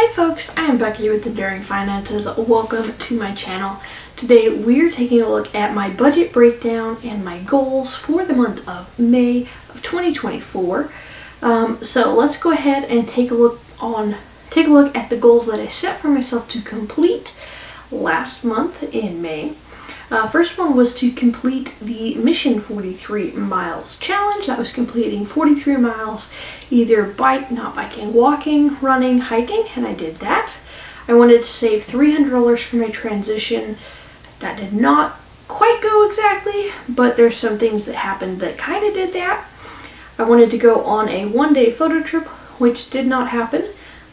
Hi folks, I am Becky with the Daring Finances. Welcome to my channel. Today we are taking a look at my budget breakdown and my goals for the month of May of 2024. So let's go ahead and take a look at the goals that I set for myself to complete last month in May. First one was to complete the Mission 43 Miles Challenge. That was completing 43 miles, either not biking, walking, running, hiking, and I did that. I wanted to save $300 for my transition. That did not quite go exactly, but there's some things that happened that kind of did that. I wanted to go on a one-day photo trip, which did not happen.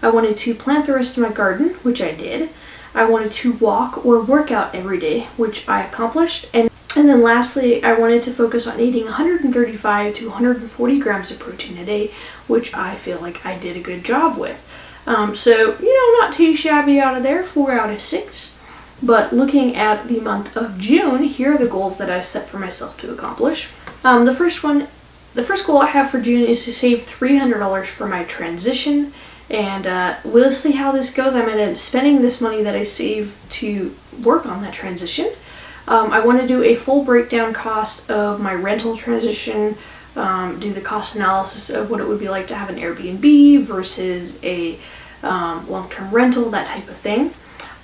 I wanted to plant the rest of my garden, which I did. I wanted to walk or work out every day, which I accomplished. And then lastly, I wanted to focus on eating 135 to 140 grams of protein a day, which I feel like I did a good job with. So, not too shabby out of there, 4 out of 6. But looking at the month of June, here are the goals that I set for myself to accomplish. The first goal I have for June is to save $300 for my transition. And we'll see how this goes. I'm going to be spending this money that I saved to work on that transition. I want to do a full breakdown cost of my rental transition, do the cost analysis of what it would be like to have an Airbnb versus a long-term rental, that type of thing.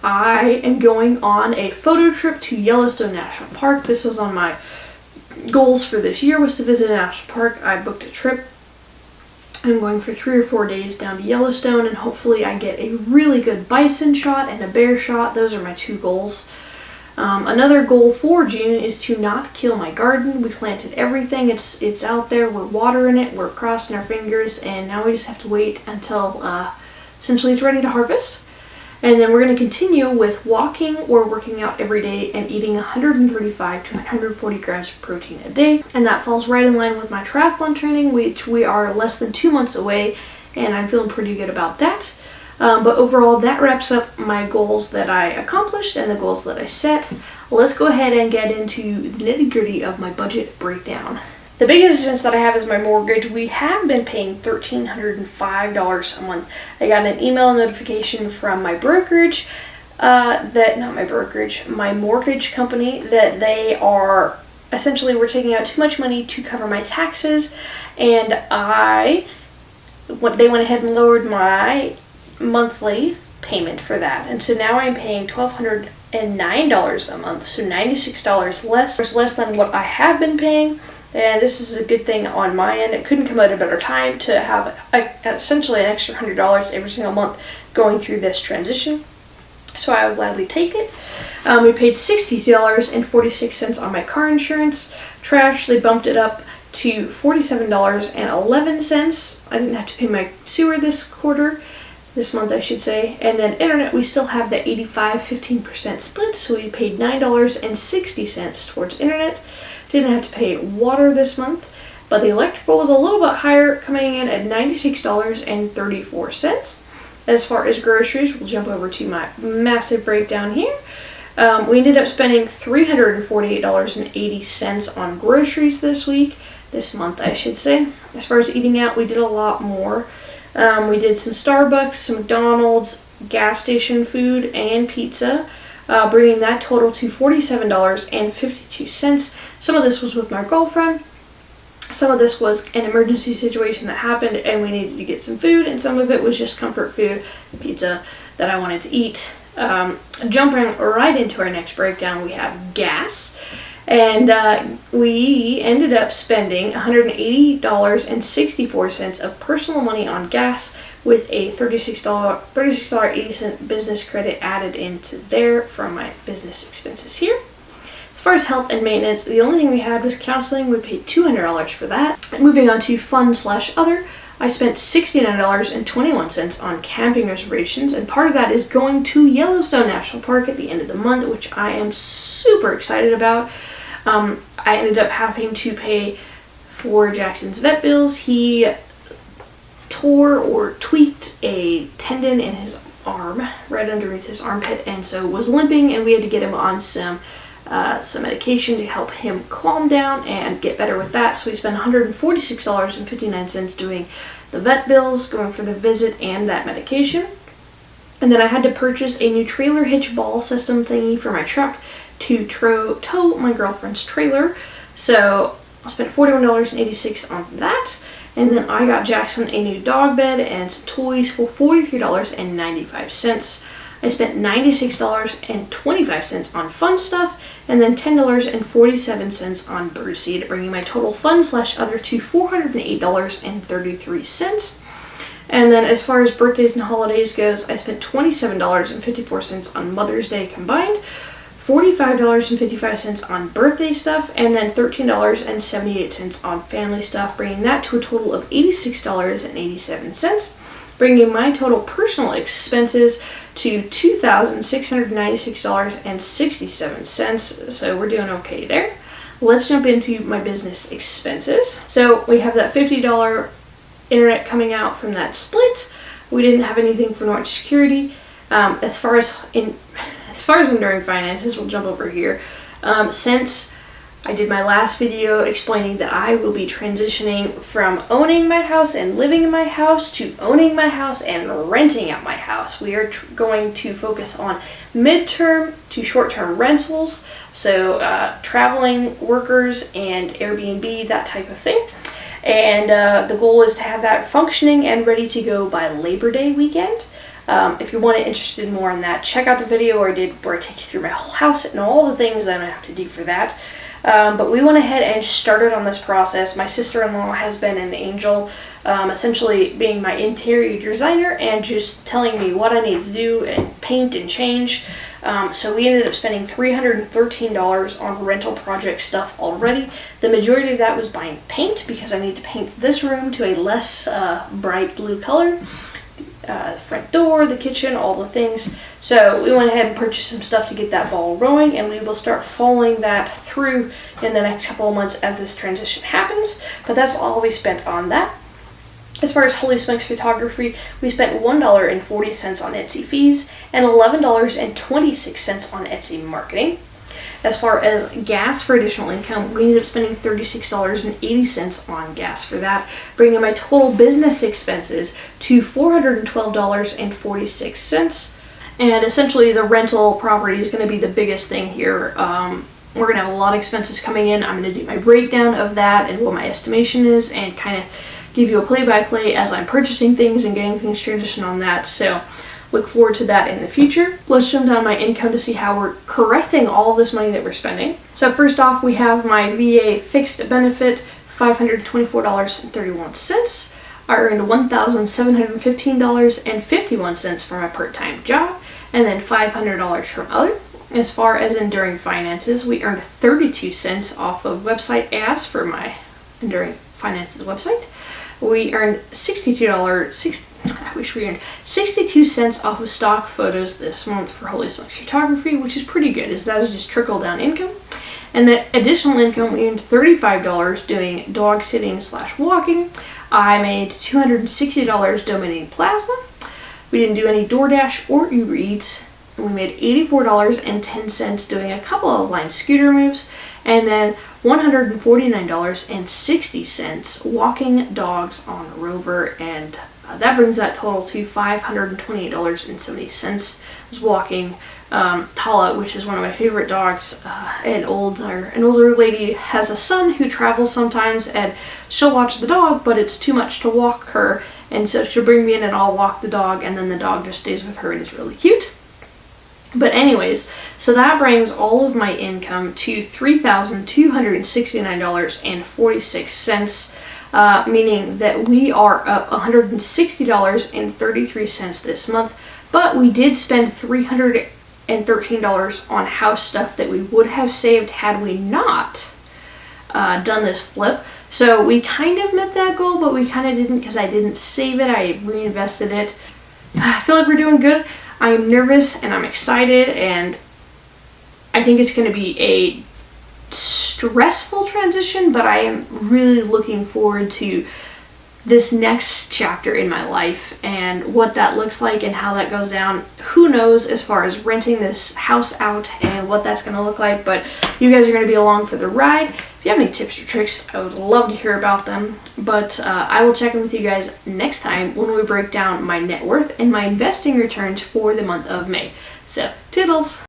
I am going on a photo trip to Yellowstone National Park. This was on my goals for this year, was to visit a national park. I booked a trip. I'm going for 3 or 4 days down to Yellowstone, and hopefully I get a really good bison shot and a bear shot. Those are my 2 goals. Another goal for June is to not kill my garden. We planted everything. It's out there. We're watering it. We're crossing our fingers, and now we just have to wait until essentially it's ready to harvest. And then we're going to continue with walking or working out every day and eating 135 to 140 grams of protein a day. And that falls right in line with my triathlon training, which we are less than 2 months away, and I'm feeling pretty good about that. But overall, that wraps up my goals that I accomplished and the goals that I set. Let's go ahead and get into the nitty-gritty of my budget breakdown. The biggest expense that I have is my mortgage. We have been paying $1,305 a month. I got an email notification from my brokerage, my mortgage company, that they are essentially, we're taking out too much money to cover my taxes, and they went ahead and lowered my monthly payment for that. And so now I'm paying $1,209 a month, so $96 less than what I have been paying. And this is a good thing on my end. It couldn't come at a better time to have essentially an extra $100 every single month going through this transition. So I would gladly take it. We paid $60.46 on my car insurance. Trash, they bumped it up to $47.11. I didn't have to pay my sewer this month I should say. And then internet, we still have the 85-15% split, so we paid $9.60 towards internet. Didn't have to pay water this month, but the electrical was a little bit higher, coming in at $96.34. As far as groceries, we'll jump over to my massive breakdown here. We ended up spending $348.80 on groceries this month I should say. As far as eating out, we did a lot more. We did some Starbucks, some McDonald's, gas station food, and pizza. Bringing that total to $47.52. Some of this was with my girlfriend. Some of this was an emergency situation that happened and we needed to get some food, and some of it was just comfort food, pizza that I wanted to eat. Jumping right into our next breakdown, we have gas. And we ended up spending $180.64 of personal money on gas, with a $36.80 business credit added into there from my business expenses here. As far as health and maintenance, the only thing we had was counseling. We paid $200 for that. Moving on to fun/other, I spent $69.21 on camping reservations, and part of that is going to Yellowstone National Park at the end of the month, which I am super excited about. I ended up having to pay for Jackson's vet bills. He tore or tweaked a tendon in his arm, right underneath his armpit, and so was limping, and we had to get him on some medication to help him calm down and get better with that. So we spent $146.59 doing the vet bills, going for the visit, and that medication. And then I had to purchase a new trailer hitch ball system thingy for my truck to tow my girlfriend's trailer. So I spent $41.86 on that. And then I got Jackson a new dog bed and some toys for $43.95. I spent $96.25 on fun stuff, and then $10.47 on birdseed, bringing my total fun/other to $408.33. And then as far as birthdays and holidays goes, I spent $27.54 on Mother's Day combined, $45.55 on birthday stuff, and then $13.78 on family stuff, bringing that to a total of $86.87, bringing my total personal expenses to $2,696.67. So we're doing okay there. Let's jump into my business expenses. So we have that $50 internet coming out from that split. We didn't have anything for Norton Security. As far as Enduring Finances, we'll jump over here. Since I did my last video explaining that I will be transitioning from owning my house and living in my house to owning my house and renting out my house, we are going to focus on midterm to short-term rentals, so traveling workers and Airbnb, that type of thing. And the goal is to have that functioning and ready to go by Labor Day weekend. If you want to interested more in that, check out the video where I take you through my whole house and all the things that I have to do for that. But we went ahead and started on this process. My sister-in-law has been an angel, essentially being my interior designer and just telling me what I need to do and paint and change. So we ended up spending $313 on rental project stuff already. The majority of that was buying paint because I need to paint this room to a less bright blue color. Front door, the kitchen, all the things. So we went ahead and purchased some stuff to get that ball rolling, and we will start following that through in the next couple of months as this transition happens. But that's all we spent on that. As far as Holy Smokes Photography, we spent $1.40 on Etsy fees and $11.26 on Etsy marketing. As far as gas for additional income, we ended up spending $36.80 on gas for that, bringing my total business expenses to $412.46. And essentially the rental property is going to be the biggest thing here. We're going to have a lot of expenses coming in. I'm going to do my breakdown of that and what my estimation is and kind of give you a play-by-play as I'm purchasing things and getting things transitioned on that. So look forward to that in the future. Let's jump down my income to see how we're correcting all this money that we're spending. So first off, we have my VA fixed benefit, $524.31. I earned $1,715.51 from my part-time job, and then $500 from other. As far as Enduring Finances, we earned 32 cents off of website ads for my Enduring Finances website. We earned $62 cents off of stock photos this month for Holy Smokes Photography, which is pretty good, as that is just trickle down income. And that additional income, we earned $35 doing dog sitting / walking. I made $260 donating plasma. We didn't do any DoorDash or Uber Eats. And we made $84.10 doing a couple of Lime scooter moves. And then $149.60 walking dogs on Rover, and that brings that total to $528.70. I was walking Tala, which is one of my favorite dogs. An older lady has a son who travels sometimes, and she'll watch the dog, but it's too much to walk her, and so she'll bring me in and I'll walk the dog, and then the dog just stays with her, and it's really cute. But anyways, so that brings all of my income to $3,269.46, meaning that we are up $160.33 this month, but we did spend $313 on house stuff that we would have saved had we not done this flip. So we kind of met that goal, but we kind of didn't because I didn't save it. I reinvested it. I feel like we're doing good. I am nervous and I'm excited, and I think it's going to be a stressful transition, but I am really looking forward to this next chapter in my life, and what that looks like and how that goes down. Who knows as far as renting this house out and what that's going to look like, but you guys are going to be along for the ride. If you have any tips or tricks, I would love to hear about them. But I will check in with you guys next time when we break down my net worth and my investing returns for the month of May. So, toodles!